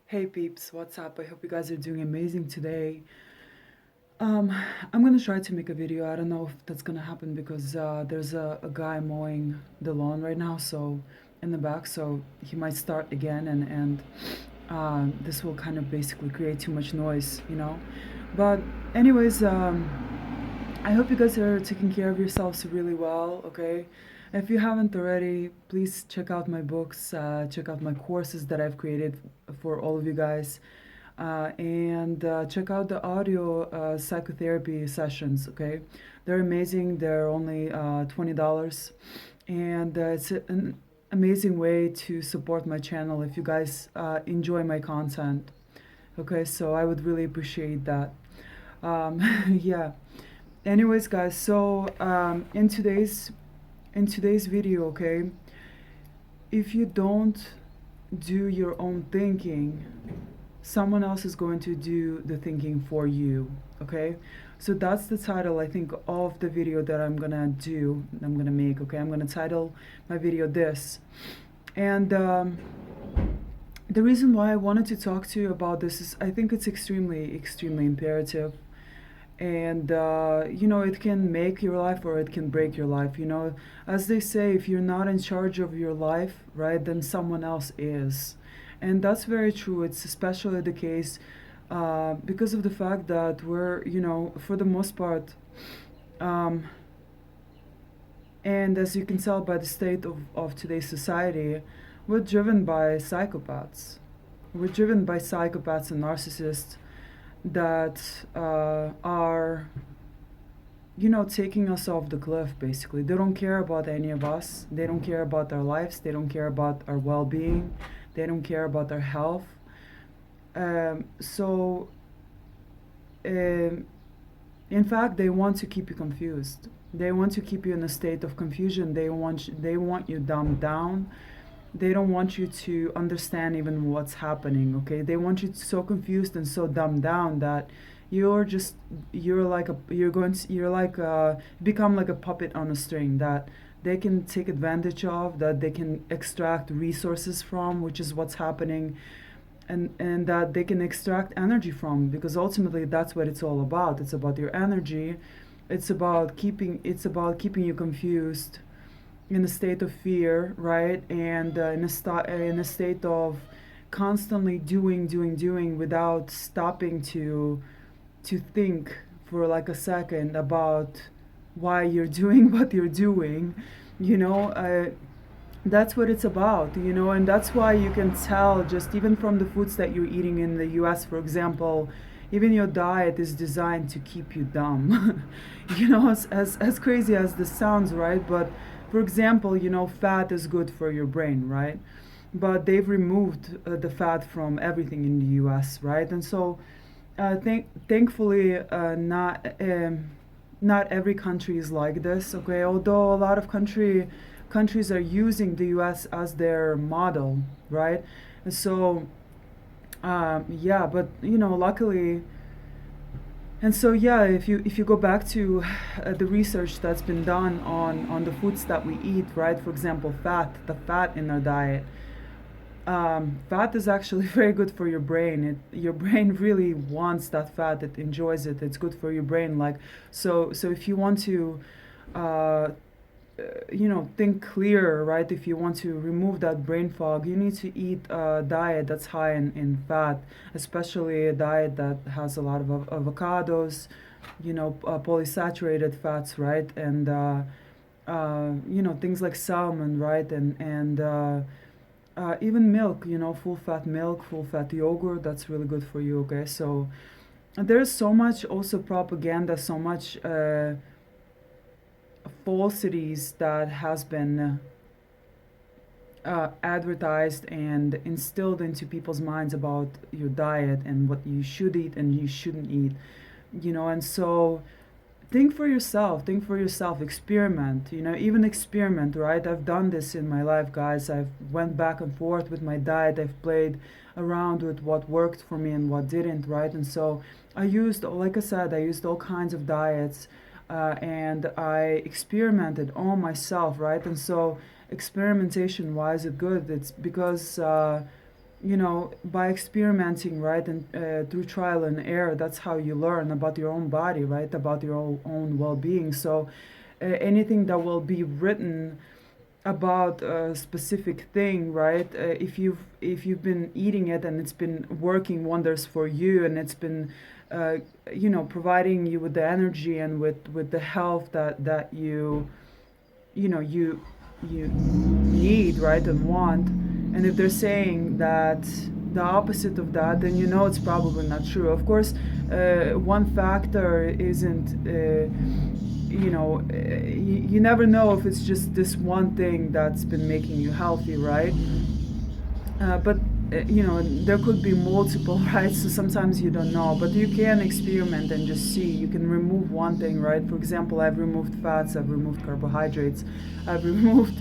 Hey peeps, what's up? I hope you guys are doing amazing today. Um, I'm gonna try to make a video. I don't know if that's gonna happen because there's a guy mowing the lawn right now, so in the back, so he might start again, and this will kind of basically create too much noise. But anyways, I hope you guys are taking care of yourselves really well, okay? If you haven't already, please check out my books, check out my courses that I've created for all of you guys, and check out the audio psychotherapy sessions, okay? They're amazing, they're only $20, and it's an amazing way to support my channel if you guys enjoy my content, okay? So I would really appreciate that. Yeah. Anyways, guys, so in today's video, okay, if you don't do your own thinking, someone else is going to do the thinking for you, okay? So that's the title, I think, of the video that I'm gonna make, okay? I'm gonna title my video this. And the reason why I wanted to talk to you about this is I think it's extremely imperative, and it can make your life or it can break your life. As they say, if you're not in charge of your life, right, then someone else is. And that's very true. It's especially the case because of the fact that we're, for the most part, um, and as you can tell by the state of today's society, we're driven by psychopaths. We're driven by psychopaths and narcissists that are, taking us off the cliff, basically. They don't care about any of us. They don't care about our lives. They don't care about our well being. They don't care about our health. So, in fact, they want to keep you confused. They want to keep you in a state of confusion. They want you dumbed down. They don't want you to understand even what's happening, okay? They want you so confused and so dumbed down that you're like become like a puppet on a string that they can take advantage of, that they can extract resources from, which is what's happening, and that they can extract energy from, because ultimately that's what it's all about. It's about your energy. It's about keeping you confused, in a state of fear, right? And in a state of constantly doing without stopping to think for like a second about why you're doing what you're doing. You know, that's what it's about, and that's why you can tell just even from the foods that you're eating in the US, for example. Even your diet is designed to keep you dumb. As crazy as this sounds, right? But for example, fat is good for your brain, right? But they've removed the fat from everything in the US, right? And so thankfully, not every country is like this, okay? Although a lot of countries are using the U.S. as their model, right? And so, yeah, but luckily, and so yeah, if you go back to the research that's been done on the foods that we eat, right? For example, the fat in our diet. Fat is actually very good for your brain. Your brain really wants that fat. It enjoys it. It's good for your brain. Like, so if you want to, uh, think clearer, right? If you want to remove that brain fog, you need to eat a diet that's high in fat, especially a diet that has a lot of avocados, polysaturated fats, right? And things like salmon, right? And even milk, full fat milk, full fat yogurt, that's really good for you, okay? So there's so much also propaganda, so much falsities that has been advertised and instilled into people's minds about your diet and what you should eat and you shouldn't eat, and so think for yourself, experiment, even experiment, right? I've done this in my life, guys. I've went back and forth with my diet. I've played around with what worked for me and what didn't, right? And so like I said, I used all kinds of diets, and I experimented on myself, right? And so experimentation, why is it good? It's because by experimenting, right, and through trial and error, that's how you learn about your own body, right, about your own well-being. So anything that will be written about a specific thing, right? If you've been eating it and it's been working wonders for you, and it's been uh, providing you with the energy and with the health that you need, right, and want. And if they're saying that the opposite of that, then it's probably not true. Of course, one factor isn't you never know if it's just this one thing that's been making you healthy, right? But there could be multiple, right? So sometimes you don't know, but you can experiment and just see. You can remove one thing, right? For example, I've removed fats, I've removed carbohydrates, I've removed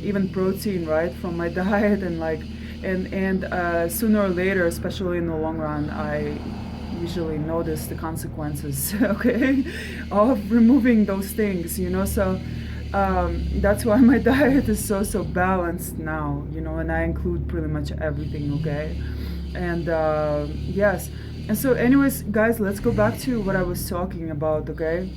even protein, right, from my diet. And sooner or later, especially in the long run, I usually notice the consequences okay, of removing those things. So that's why my diet is so balanced now, and I include pretty much everything, okay? And yes. And so anyways, guys, let's go back to what I was talking about, okay?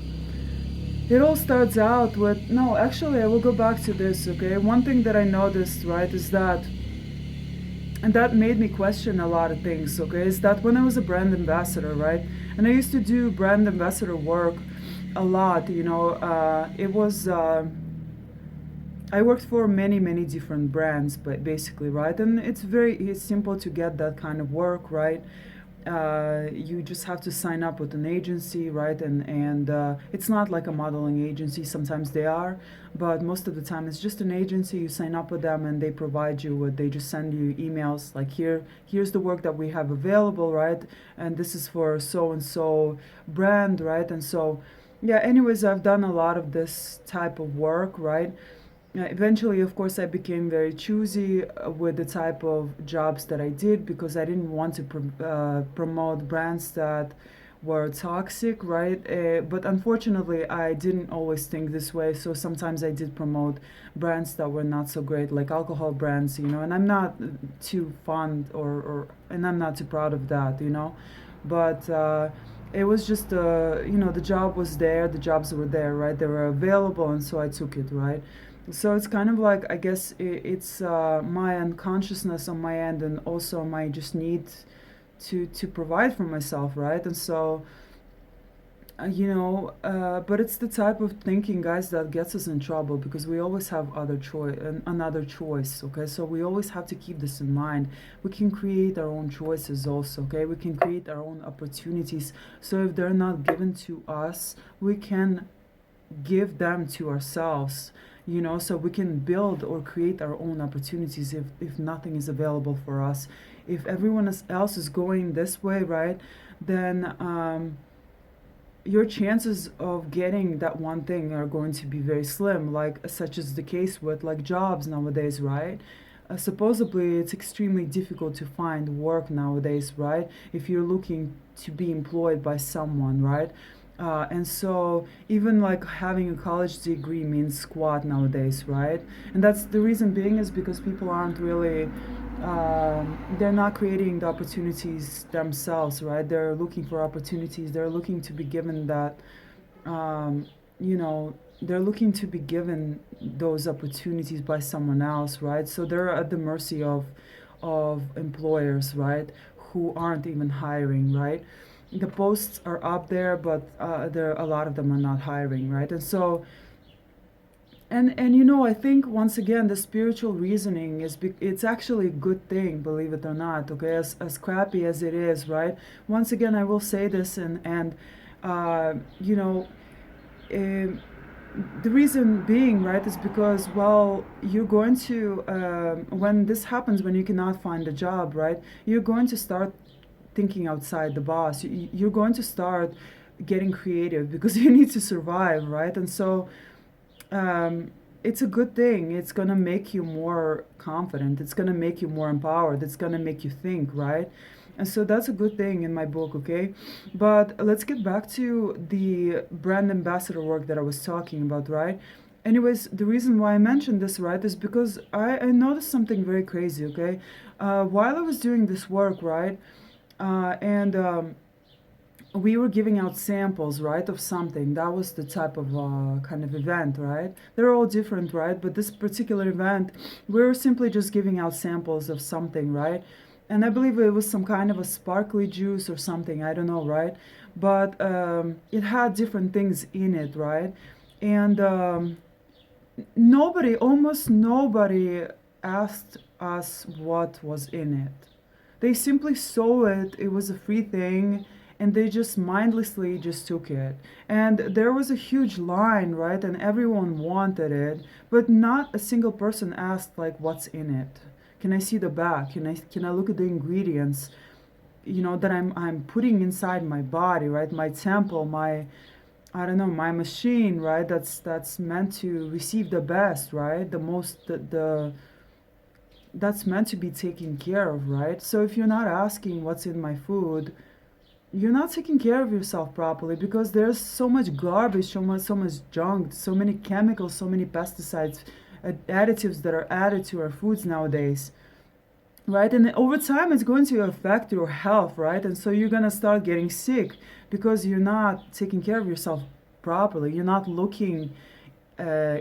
It all starts out with, no, actually, I will go back to this, okay? One thing that I noticed, right, is that, and that made me question a lot of things, okay, is that when I was a brand ambassador, right, and I used to do brand ambassador work a lot, it was, I worked for many different brands, but basically, right, and it's simple to get that kind of work, right? You just have to sign up with an agency, right? And it's not like a modeling agency. Sometimes they are, but most of the time it's just an agency. You sign up with them, and they provide you with. They just send you emails like, here's the work that we have available, right? And this is for so and so brand, right? And so, yeah. Anyways, I've done a lot of this type of work, right? Eventually, of course, I became very choosy with the type of jobs that I did, because I didn't want to promote brands that were toxic, right? But unfortunately, I didn't always think this way. So sometimes I did promote brands that were not so great, like alcohol brands, and I'm not too fond and I'm not too proud of that, But it was just, the job was there, the jobs were there, right? They were available, and so I took it, right? So it's kind of like, I guess it's my unconsciousness on my end, and also my just need to provide for myself, right? And so but it's the type of thinking, guys, that gets us in trouble, because we always have another choice, okay? So we always have to keep this in mind. We can create our own choices also, okay? We can create our own opportunities. So if they're not given to us, we can give them to ourselves, so we can build or create our own opportunities if nothing is available for us. If everyone else is going this way, right, then your chances of getting that one thing are going to be very slim, like such as the case with like jobs nowadays, right? Supposedly it's extremely difficult to find work nowadays, right, if you're looking to be employed by someone, right? And so even like having a college degree means squat nowadays, right? And that's the reason being, is because people aren't really they're not creating the opportunities themselves, right? They're looking for opportunities. They're looking to be given that, um, you know, they're looking to be given those opportunities by someone else, right? So they're at the mercy of employers, right? Who aren't even hiring, right? The posts are up there, but there a lot of them are not hiring, right? And so, I think once again the spiritual reasoning it's actually a good thing, believe it or not, okay? As crappy as it is, right? Once again, I will say this, and uh, you know um, the reason being, right, is because, well, you're going to when this happens, when you cannot find a job, right, you're going to start thinking outside the box. You're going to start getting creative, because you need to survive, right? And so it's a good thing. It's going to make you more confident. It's going to make you more empowered. It's going to make you think, right? And so that's a good thing in my book, okay? But let's get back to the brand ambassador work that I was talking about, right? Anyways, the reason why I mentioned this, right, is because I noticed something very crazy, okay? While I was doing this work, right, and we were giving out samples, right, of something. That was the type of kind of event, right? They're all different, right? But this particular event, we were simply just giving out samples of something, right? And I believe it was some kind of a sparkly juice or something, I don't know, right? But it had different things in it, right? And nobody, almost nobody asked us what was in it. They simply saw it, it was a free thing, and they just mindlessly just took it. And there was a huge line, right? And everyone wanted it, but not a single person asked like what's in it. Can I see the back? Can I look at the ingredients? You know, that I'm putting inside my body, right? My temple, my, I don't know, my machine, right? That's meant to receive the best, right? The most, the that's meant to be taken care of, right? So if you're not asking what's in my food, you're not taking care of yourself properly, because there's so much garbage, so much junk, so many chemicals, so many pesticides, additives that are added to our foods nowadays, right? And over time it's going to affect your health, right? And so you're going to start getting sick because you're not taking care of yourself properly. You're not looking uh,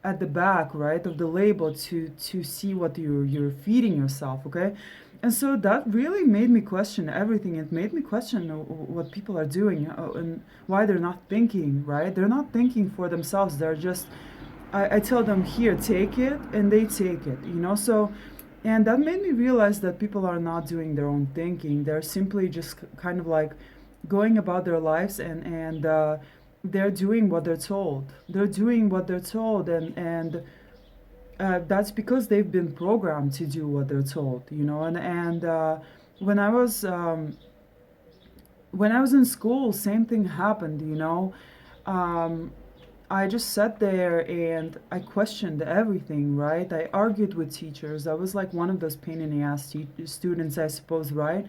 at the back, right, of the label to see what you're feeding yourself, okay? And so that really made me question everything. It made me question what people are doing, and why they're not thinking, right? They're not thinking for themselves. They're just, I tell them, here, take it, and they take it, you know? So, and that made me realize that people are not doing their own thinking. They're simply just kind of like going about their lives, and they're doing what they're told. They're doing what they're told, and that's because they've been programmed to do what they're told, you know. And when I was when I was in school, same thing happened, you know. Um, I just sat there and I questioned everything, right? I argued with teachers. I was like one of those pain in the ass students, I suppose, right?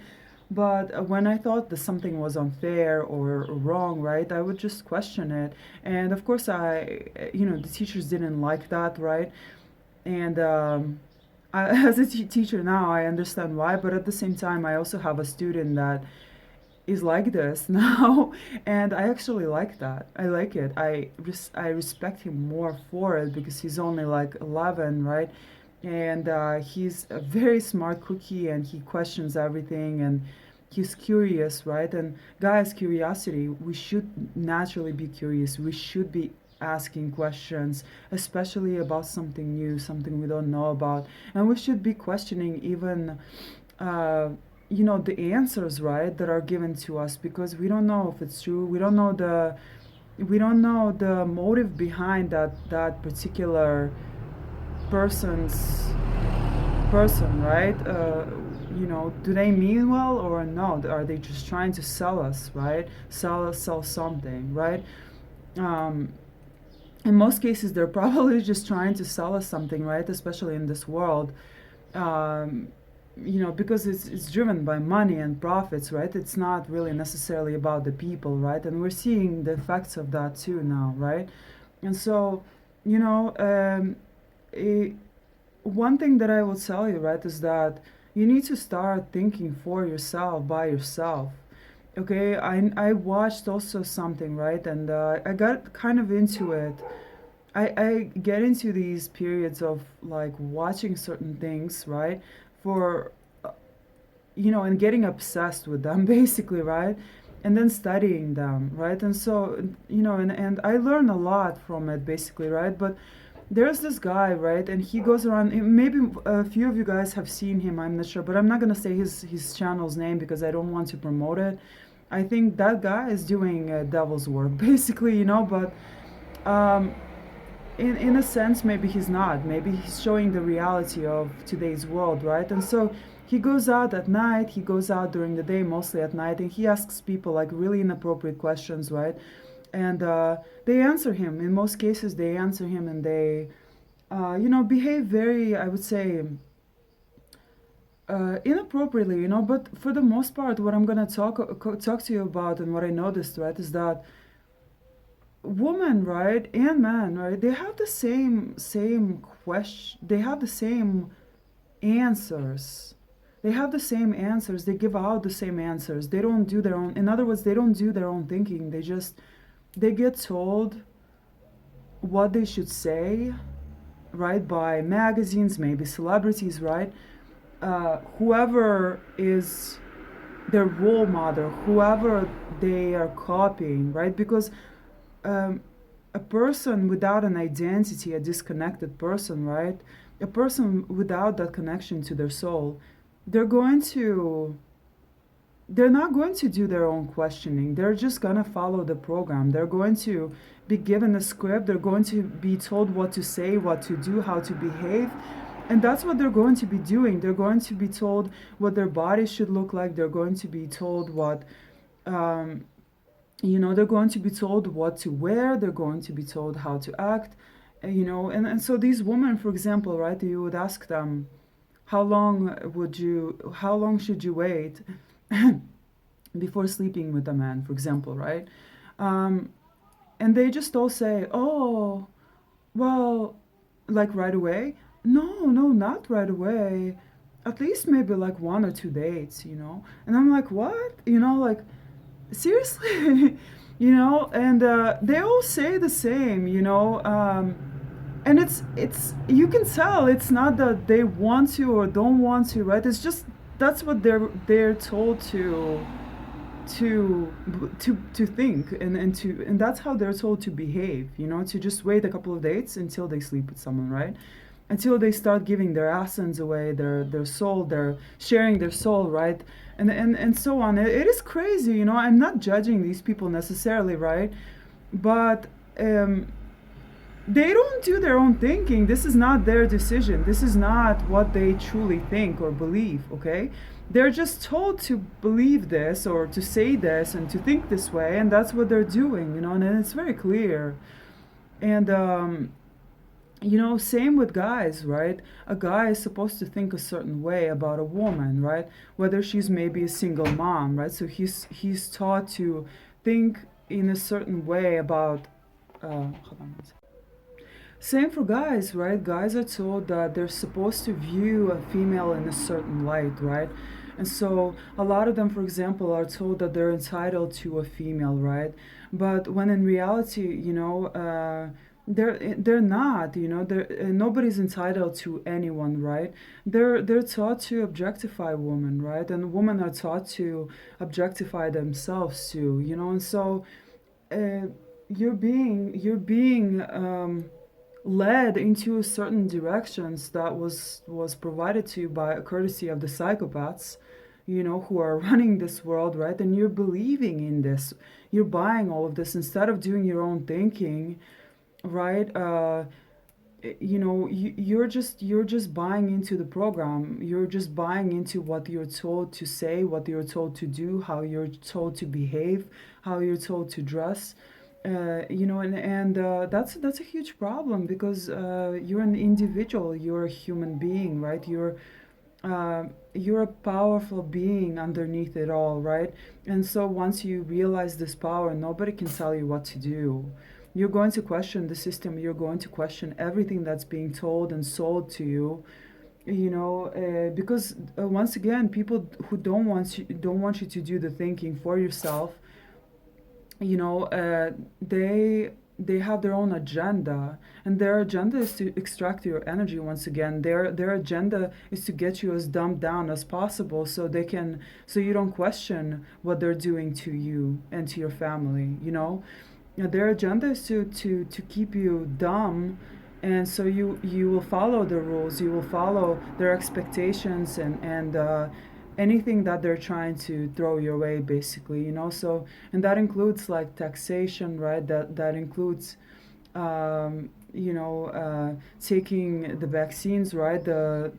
But when I thought that something was unfair or wrong, right, I would just question it. And of course, you know, the teachers didn't like that, right? And as a teacher now, I understand why. But at the same time, I also have a student that is like this now, and I actually like that. I like it. I respect him more for it because he's only like 11, right? And he's a very smart cookie, and he questions everything, and he's curious, right? And guys, curiosity, we should naturally be curious. We should be asking questions, especially about something new, something we don't know about, and we should be questioning even uh, you know, the answers, right, that are given to us, because we don't know if it's true. We don't know the motive behind that particular person's person, right? You know, do they mean well or no? Are they just trying to sell us, right? Sell something, right? um, in most cases they're probably just trying to sell us something, right? Especially in this world, um, you know, because it's driven by money and profits, right? It's not really necessarily about the people, right? And we're seeing the effects of that too now, right? And so, you know, it, one thing that I will tell you, right, is that you need to start thinking for yourself, by yourself. Okay, I watched also something, right, and I got kind of into it. I get into these periods of like watching certain things, right, for you know, and getting obsessed with them basically, right, and then studying them, right, and so you know, and I learn a lot from it basically, right, but there's this guy, right, and he goes around. Maybe a few of you guys have seen him. I'm not sure, but I'm not gonna say his channel's name because I don't want to promote it. I think that guy is doing devil's work, basically, you know. But um, in a sense, maybe he's not. Maybe he's showing the reality of today's world, right? And so he goes out at night. He goes out during the day, mostly at night, and he asks people like really inappropriate questions, right? And they answer him. In most cases, they answer him, and they, you know, behave very, I would say, inappropriately, you know. But for the most part, what I'm gonna talk to you about, and what I noticed, right, is that women, right, and men, right, they have the same question, they have the same answers. They have the same answers. They give out the same answers. They don't do their own, in other words, they don't do their own thinking. They get told what they should say, right, by magazines, maybe celebrities, right? Whoever is their role model, whoever they are copying, right? Because um, a person without an identity, a disconnected person, right? A person without that connection to their soul, they're going to they're not going to do their own questioning. They're just going to follow the program. They're going to be given a script. They're going to be told what to say, what to do, how to behave. And that's what they're going to be doing. They're going to be told what their body should look like. They're going to be told what, um, they're going to be told what to wear. They're going to be told how to act. And so these women, for example, right, you would ask them, how long should you wait before sleeping with a man, for example, right? Um, and they just all say, oh, well, like right away. No, no, not right away. At least maybe like 1 or 2 dates. And I'm like, what? Like, seriously? And they all say the same. And it's you can tell it's not that they want to or don't want to, right? It's just that's what they're told to to think, and that's how they're told to behave, to just wait a couple of dates until they sleep with someone, right? Until they start giving their essence away, their soul, they're sharing their soul, right? And so on. It is crazy, I'm not judging these people necessarily, right? But they don't do their own thinking. This is not their decision. This is not what they truly think or believe, okay? They're just told to believe this or to say this and to think this way, and that's what they're doing, and it's very clear. And, same with guys, right? A guy is supposed to think a certain way about a woman, right? Whether she's maybe a single mom, right? So he's taught to think in a certain way about. Hold on. Same for guys, right? Guys are told that they're supposed to view a female in a certain light, right? And so a lot of them, for example, are told that they're entitled to a female, right? But when in reality, they're not. Nobody's entitled to anyone, right? They're taught to objectify women, right? And women are taught to objectify themselves too, And so uh, you're being led into certain directions that was provided to you by a courtesy of the psychopaths, who are running this world, right? And you're believing in this, you're buying all of this instead of doing your own thinking, right? You're just buying into the program. You're just buying into what you're told to say, what you're told to do, how you're told to behave, how you're told to dress. And that's a huge problem because you're an individual, you're a human being, right? You're a powerful being underneath it all, right? And so once you realize this power, nobody can tell you what to do. You're going to question the system. You're going to question everything that's being told and sold to you. Because once again, people who don't want you to do the thinking for yourself, they have their own agenda, and their agenda is to extract your energy. Once again, their agenda is to get you as dumbed down as possible, so you don't question what they're doing to you and to your family. Their agenda is to keep you dumb, and so you will follow the rules, you will follow their expectations, and anything that they're trying to throw your way, basically. So, and that includes like taxation, right? That includes taking the vaccines, right? The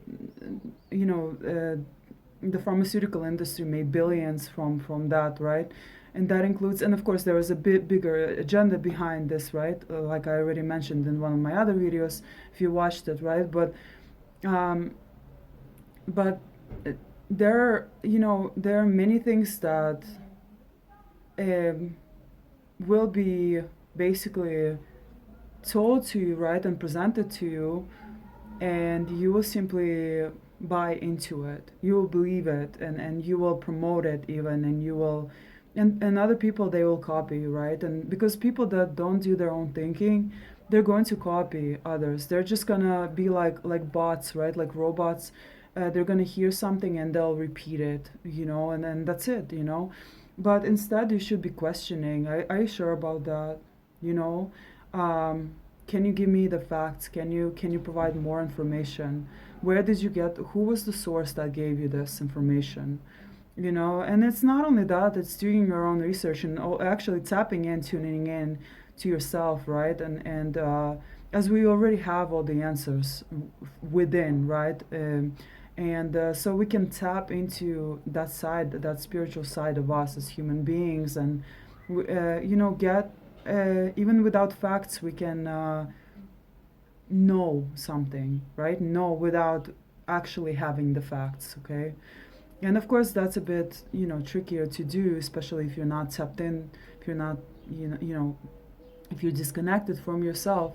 pharmaceutical industry made billions from that, right? And that includes, and of course there is a bit bigger agenda behind this, right? Like I already mentioned in one of my other videos, if you watched it, right? Um, but there are many things that um, will be basically told to you, right, and presented to you, and you will simply buy into it. You will believe it, and you will promote it even, and you will, and other people, they will copy you, right? And because people that don't do their own thinking, they're going to copy others. They're just gonna be like bots, right? Like robots. They're gonna hear something and they'll repeat it, and then that's it, But instead, you should be questioning. Are you sure about that? You know, um, can you give me the facts? Can you provide more information? Where did you get? Who was the source that gave you this information? And it's not only that; it's doing your own research and actually tapping in, tuning in to yourself, right? And as we already have all the answers within, right? And so we can tap into that side, that spiritual side of us as human beings, and get even without facts, we can know something, right? Know without actually having the facts, okay? And of course, that's a bit trickier to do, especially if you're not tapped in, if you're not if you're disconnected from yourself,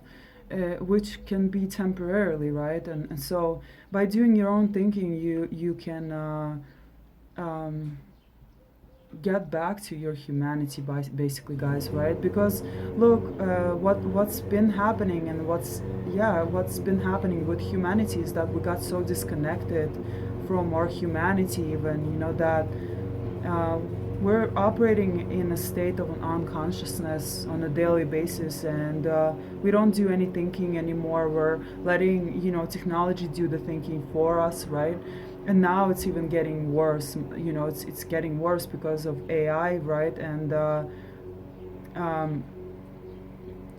which can be temporarily, right? And so by doing your own thinking, you can um, get back to your humanity, basically, guys, right? Because look, what's been happening, and what's been happening with humanity is that we got so disconnected from our humanity, even, that uh, we're operating in a state of an unconsciousness on a daily basis, and we don't do any thinking anymore. We're letting technology do the thinking for us, right? And now it's even getting worse. It's getting worse because of AI, right? And um,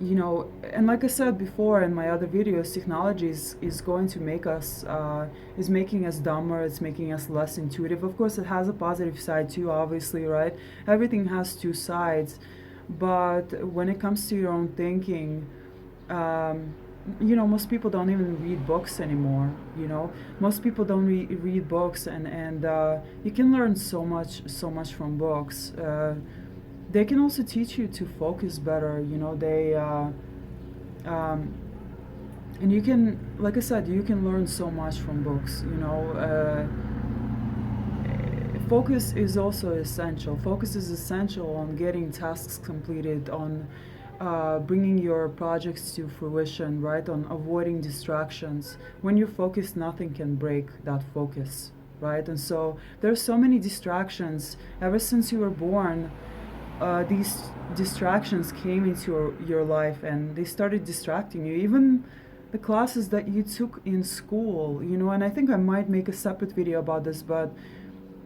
and like I said before in my other videos, technology is going to make us, is making us dumber, it's making us less intuitive. Of course, it has a positive side too, obviously, right? Everything has two sides. But when it comes to your own thinking, most people don't even read books anymore, Most people don't read books, and you can learn so much from books. They can also teach you to focus better, um, and you can, like I said, you can learn so much from books, focus is also essential. Focus is essential on getting tasks completed, on bringing your projects to fruition, right? On avoiding distractions. When you're focused, nothing can break that focus, right? And so there's so many distractions ever since you were born. These distractions came into your life, and they started distracting you. Even the classes that you took in school, and I think I might make a separate video about this, but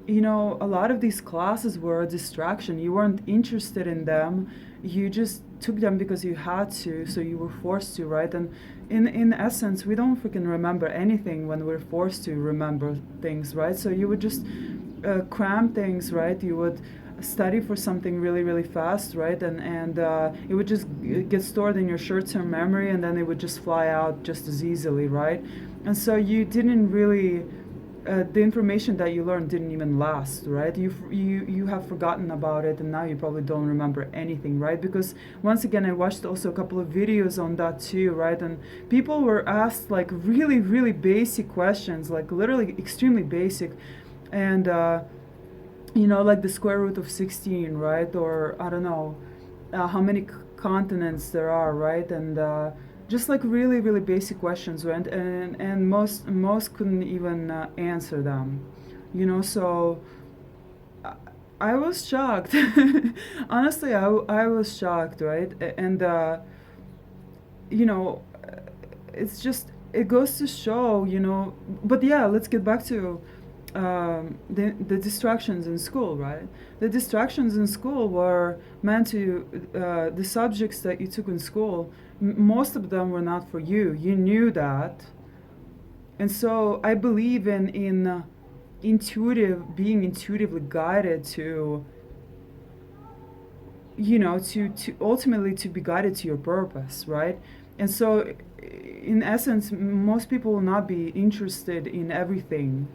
a lot of these classes were a distraction. You weren't interested in them. You just took them because you had to, so you were forced to, right? And in essence, we don't freaking remember anything when we're forced to remember things, right? So you would just cram things, right? You would study for something really, really fast, right? And it would just get stored in your short-term memory, and then it would just fly out just as easily, right? And so you didn't really the information that you learned didn't even last, right? You have forgotten about it, and now you probably don't remember anything, right? Because once again, I watched also a couple of videos on that too, right? And people were asked like really, really basic questions, like literally extremely basic, and like the square root of 16, right? Or I don't know how many continents there are, right? And just like really, really basic questions, right? And most couldn't even answer them, So I was shocked. Honestly, I was shocked, right? And you know, it's just, it goes to show, But yeah, let's get back to the distractions in school, right? The distractions in school were meant to, the subjects that you took in school, most of them were not for you. You knew that. And so I believe in being intuitively guided to, to ultimately to be guided to your purpose, right? And so in essence, most people will not be interested in everything.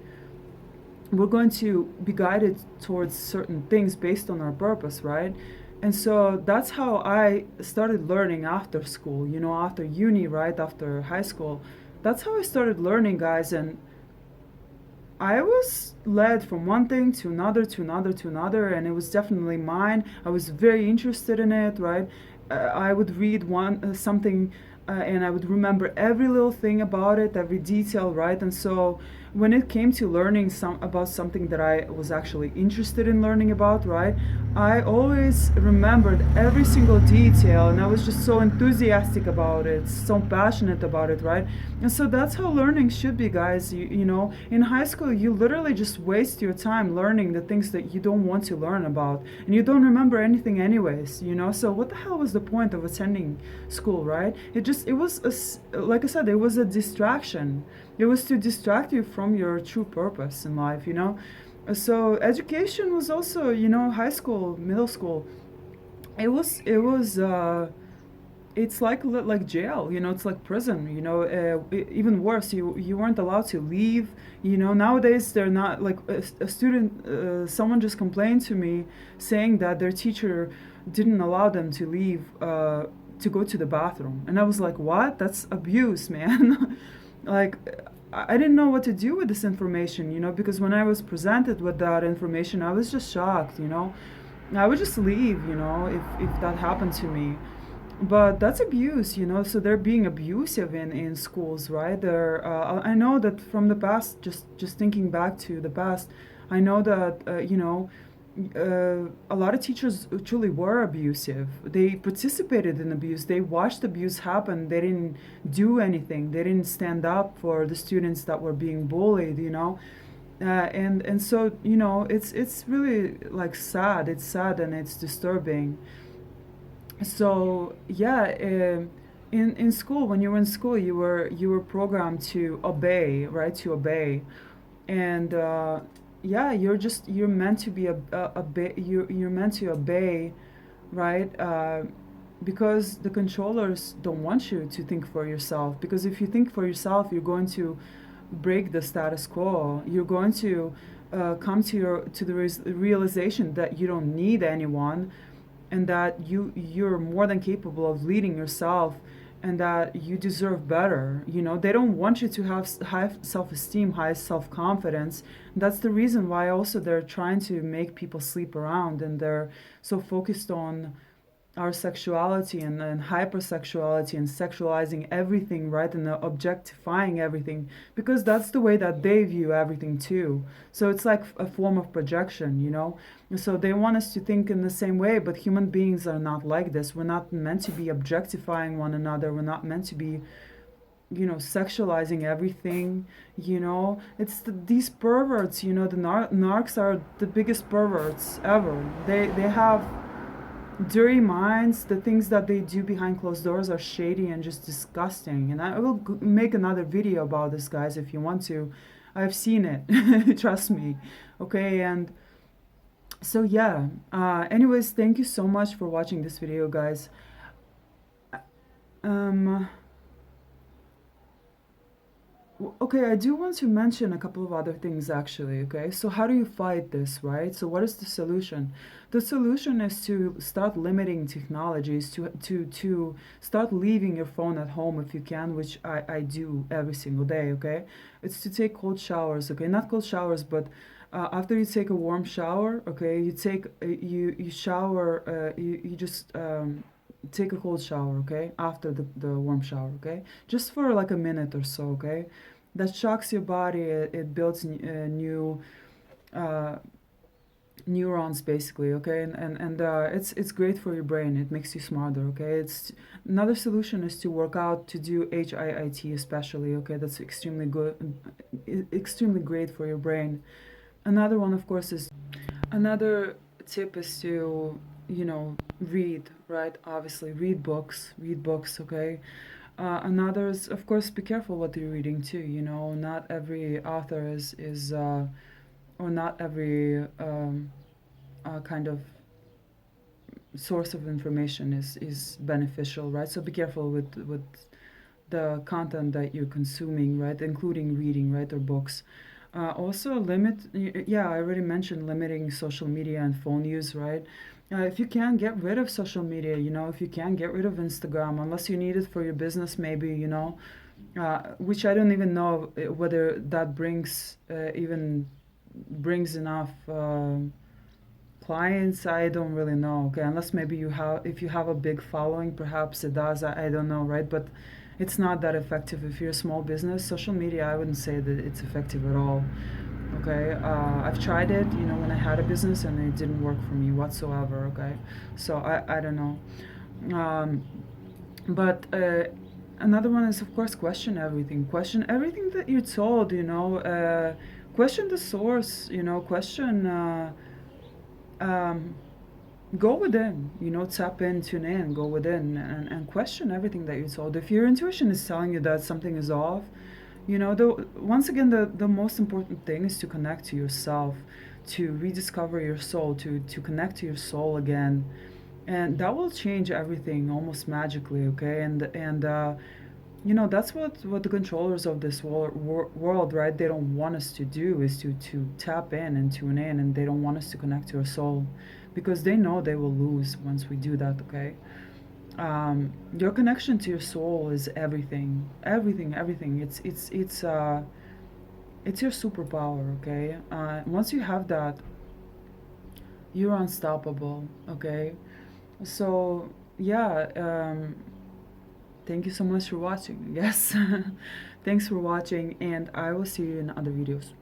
We're going to be guided towards certain things based on our purpose, right? And so that's how I started learning after school, you know, after uni, right? After high school. That's how I started learning, guys. And I was led from one thing to another, to another, to another, and it was definitely mine. I was very interested in it, right? I would read one something, and I would remember every little thing about it, every detail, right? And so when it came to learning some about something that I was actually interested in learning about, right? I always remembered every single detail, and I was just so enthusiastic about it, so passionate about it, right? And so that's how learning should be, guys. You know, in high school, you literally just waste your time learning the things that you don't want to learn about, and you don't remember anything, anyways, you know? So, what the hell was the point of attending school, right? It was, like I said, it was a distraction. It was to distract you from your true purpose in life, you know? So, education was also, you know, high school, middle school. It was it's like jail, you know. It's like prison, you know. Even worse, you weren't allowed to leave, you know. Nowadays they're not like a student, someone just complained to me saying that their teacher didn't allow them to leave, to go to the bathroom, and I was like, what? That's abuse, man. Like, I didn't know what to do with this information, you know, because when I was presented with that information, I was just shocked, you know. I would just leave, you know, if that happened to me. But that's abuse, you know. So they're being abusive in schools, right? I know that from the past, just thinking back to the past, I know that you know, a lot of teachers truly were abusive. They participated in abuse. They watched abuse happen. They didn't do anything. They didn't stand up for the students that were being bullied, you know. And so, you know, it's really like sad. It's sad and it's disturbing. So yeah, in school, when you were in school, you were programmed to obey, right? To obey. And yeah, you're meant to be you're meant to obey, right? Because the controllers don't want you to think for yourself, because if you think for yourself, you're going to break the status quo. You're going to come to the realization that you don't need anyone, and that you're more than capable of leading yourself, and that you deserve better. You know, they don't want you to have high self-esteem, high self-confidence. That's the reason why also they're trying to make people sleep around, and they're so focused on our sexuality and hypersexuality and sexualizing everything, right? And objectifying everything, because that's the way that they view everything too. So it's like a form of projection, you know. So they want us to think in the same way, but human beings are not like this. We're not meant to be objectifying one another. We're not meant to be, you know, sexualizing everything, you know. It's these perverts, you know. The narcs are the biggest perverts ever. They have dirty minds. The things that they do behind closed doors are shady and just disgusting. And I will make another video about this, guys, if you want to. I've seen it. Trust me. Okay, and so yeah. Anyways, thank you so much for watching this video, guys. Um, Okay, I do want to mention a couple of other things actually, okay? So how do you fight this, right? So what is the solution? The solution is to start limiting technologies, to start leaving your phone at home if you can, which I do every single day, okay? It's to take cold showers, okay? Not cold showers, but after you take a warm shower, okay, you shower, you just take a cold shower, okay, after the warm shower, okay, just for like a minute or so, okay. That shocks your body. It builds new uh, neurons, basically, okay. And it's great for your brain. It makes you smarter, okay. It's another solution is to work out, to do HIIT especially, okay. That's extremely good, extremely great for your brain. Another one, of course, is another tip is to, you know, read, right? Obviously, read books, okay? Another is, of course, be careful what you're reading too, you know. Not every author is or not every kind of source of information is beneficial, right? So be careful with the content that you're consuming, right? Including reading, right? Or books. Also limit, yeah, I already mentioned limiting social media and phone use, right? If you can, get rid of social media, if you can, get rid of Instagram, unless you need it for your business, maybe, which I don't even know whether that even brings enough clients. I don't really know. Okay, unless maybe if you have a big following, perhaps it does. I don't know, right? But it's not that effective. If you're a small business, social media, I wouldn't say that it's effective at all. Okay, I've tried it, when I had a business, and it didn't work for me whatsoever. Okay, so I don't know. But another one is, of course, question everything that you're told. Question the source. Question. Um, Go within, tap in, tune in, go within, and question everything that you're told. If your intuition is telling you that something is off, once again, the most important thing is to connect to yourself, to rediscover your soul, to connect to your soul again, and that will change everything almost magically. Okay, and that's what the controllers of this world, right? They don't want us to do is to tap in and tune in, and they don't want us to connect to our soul, because they know they will lose once we do that. Okay, your connection to your soul is everything, everything, everything. It's your superpower. Okay, once you have that, you're unstoppable. Okay, so yeah. Thank you so much for watching. Yes. Thanks for watching, and I will see you in other videos.